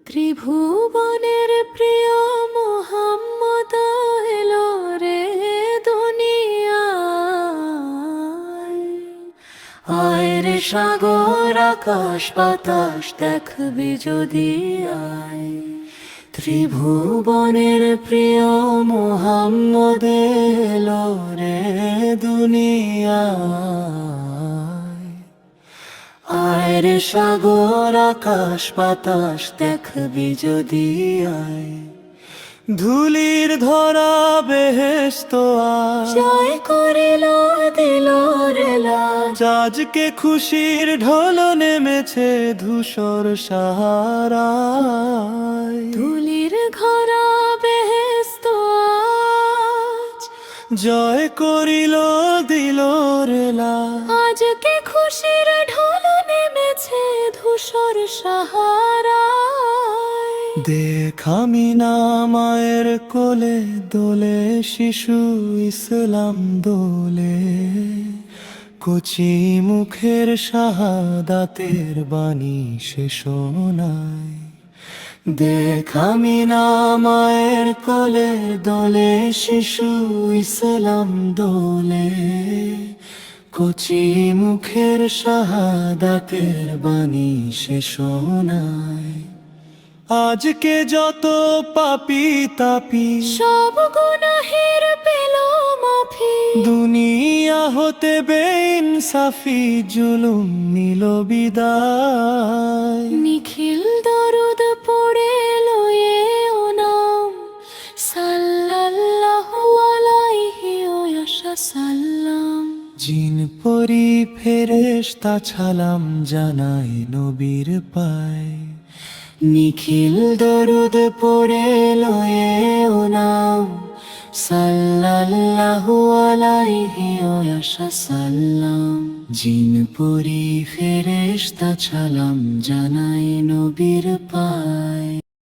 ত্রিভুবনের প্রিয় মোহাম্মদ এলো রে দুনিয়ায়। আয় রে সাগর আকাশ বাতাস দেখবি যদি আয়। ত্রিভুবনের প্রিয় মোহাম্মদ এলো রে দুনিয়ায়। আয় রে সাগর আকাশ বাতাস দেখবি যদি আয়। ধুলির ধরা বেহেশত আজ জয় করিল দিল রে লাজ। আজকে খুশির ঢোল নেমেছে ধূসর সাহারায়। ধুলির ঘরা বেহেশত আজ জয় করিল দিল রে লাজ। আজকে খুশির ঢোল নেমেছে ধূসর সাহারায়। দেখ আমিনা মায়ের কোলে দোলে শিশু ইসলাম দোলে। কচি মুখের শাহাদাতের বাণী সে শোনায়। দেখ আমিনা মায়ের কোলে দোলে শিশু ইসলাম দোলে। কচি মুখের শাহাদাতের বাণী সে শোনায়। আজকে যত পাপী তাপী সব গুনাহের পেল মাফি। দুনিয়া হতে বেইনসাফি জুলুম নিল বিদায়। নিখিল দরুদ পড়ে লয়ে ও নাম সাল্লাল্লাহু আলাইহি ওয়াসাল্লাম। জিন পরি ফেরেশতা ছালাম জানাই নবীর পায়। নিখিল দরুদ পড়ে লয়ে ও নাম সাল্লাল্লাহু আলাইহি ওয়াসাল্লাম। জিন পরি ফেরেশতা ছালাম জানাই নবীর পায়।